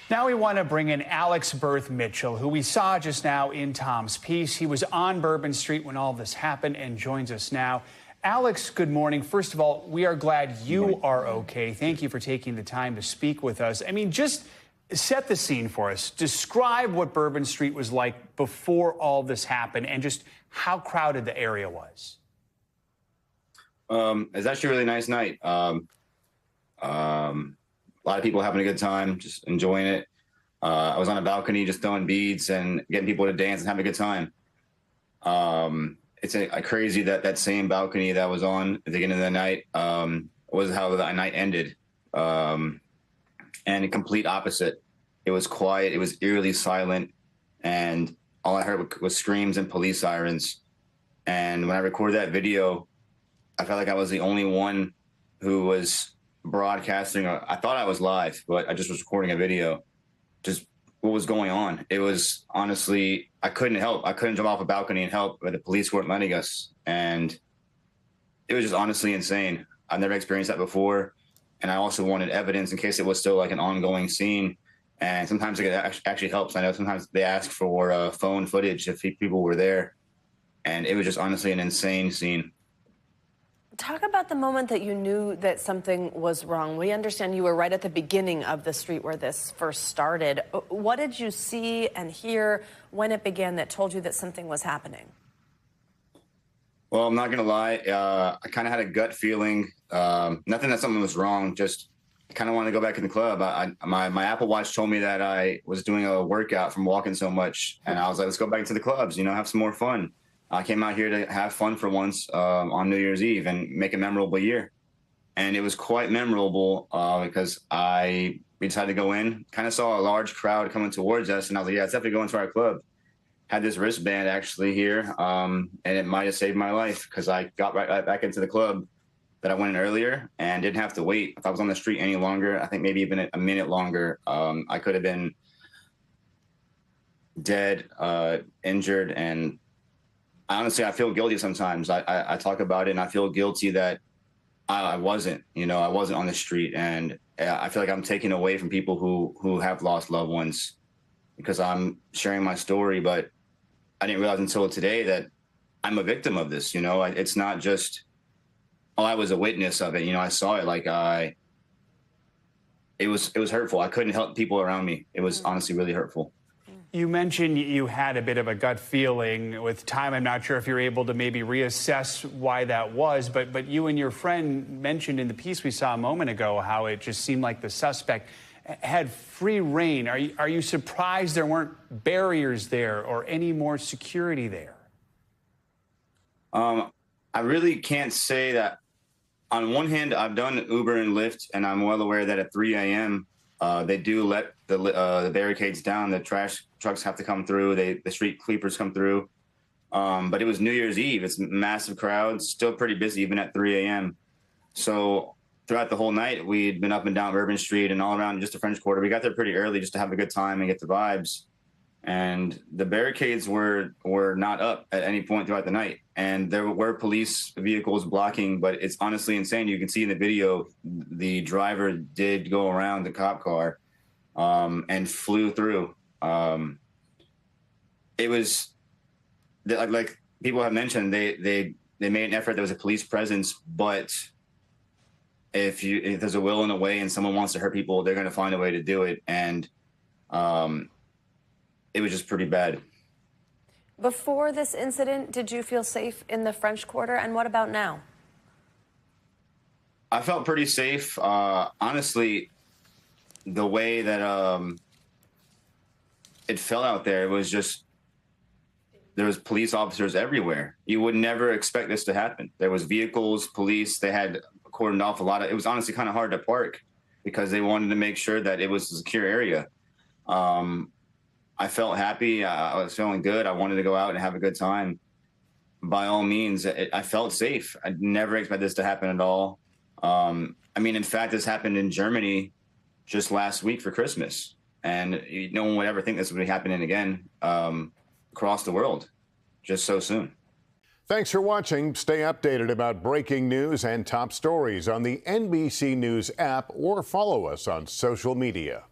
Now we want to bring in Alex Berth Mitchell, who we saw just now in Tom's piece. He was on Bourbon Street when all this happened and joins us now. Alex, good morning. First of all, we are glad you are okay. Thank you for taking the time to speak with us. I mean, just set the scene for us. Describe what Bourbon Street was like before all this happened and just how crowded the area was. It's actually a really nice night. A lot of people having a good time, just enjoying it. I was on a balcony just throwing beads and getting people to dance and having a good time. It's a crazy that same balcony that was on at the beginning of the night was how the night ended. And a complete opposite. It was quiet. It was eerily silent. And all I heard was screams and police sirens. And when I recorded that video, I felt like I was the only one who was broadcasting. I thought I was live, but I just was recording a video. Just what was going on. It was honestly, I couldn't help. I couldn't jump off a balcony and help, but the police weren't letting us. And it was just honestly insane. I've never experienced that before. And I also wanted evidence in case it was still like an ongoing scene. And sometimes it actually helps. I know sometimes they ask for phone footage if people were there. And it was just honestly an insane scene. Talk about the moment that you knew that something was wrong. We understand you were right at the beginning of the street where this first started. What did you see and hear when it began that told you that something was happening? Well, I'm not going to lie. I kind of had a gut feeling. Nothing that something was wrong. Just kind of wanted to go back in the club. My Apple Watch told me that I was doing a workout from walking so much. And I was like, let's go back to the clubs, have some more fun. I came out here to have fun for once on New Year's Eve and make a memorable year. And it was quite memorable because we decided to go in, kind of saw a large crowd coming towards us. And I was like, yeah, it's definitely going to our club. Had this wristband actually here, and it might have saved my life because I got right back into the club that I went in earlier and didn't have to wait. If I was on the street any longer, I think maybe even a minute longer, I could have been dead, injured, and honestly, I feel guilty sometimes. I talk about it and I feel guilty that I wasn't on the street. And I feel like I'm taking away from people who have lost loved ones because I'm sharing my story. But I didn't realize until today that I'm a victim of this. It's not just, I was a witness of it. I saw it it was hurtful. I couldn't help people around me. It was honestly really hurtful. You mentioned you had a bit of a gut feeling. With time, I'm not sure if you're able to maybe reassess why that was, but you and your friend mentioned in the piece we saw a moment ago how it just seemed like the suspect had free reign. Are you surprised there weren't barriers there or any more security there? I really can't say that. On one hand, I've done Uber and Lyft, and I'm well aware that at 3 a.m., they do let the barricades down. The trash trucks have to come through. The street sweepers come through. But it was New Year's Eve. It's massive crowds, still pretty busy even at 3 a.m. So throughout the whole night, we'd been up and down Bourbon Street and all around just the French Quarter. We got there pretty early just to have a good time and get the vibes. And the barricades were not up at any point throughout the night. And there were police vehicles blocking, but it's honestly insane. You can see in the video, the driver did go around the cop car and flew through. It was like people have mentioned, they made an effort. There was a police presence, but if there's a will and a way and someone wants to hurt people, they're going to find a way to do it. And it was just pretty bad. Before this incident, did you feel safe in the French Quarter? And what about now? I felt pretty safe. Honestly, the way that it felt out there, it was just, there was police officers everywhere. You would never expect this to happen. There was vehicles, police, they had cordoned off it was honestly kind of hard to park because they wanted to make sure that it was a secure area. I felt happy. I was feeling good. I wanted to go out and have a good time. By all means, I felt safe. I never expected this to happen at all. In fact, this happened in Germany just last week for Christmas. And no one would ever think this would be happening again across the world just so soon. Thanks for watching. Stay updated about breaking news and top stories on the NBC News app or follow us on social media.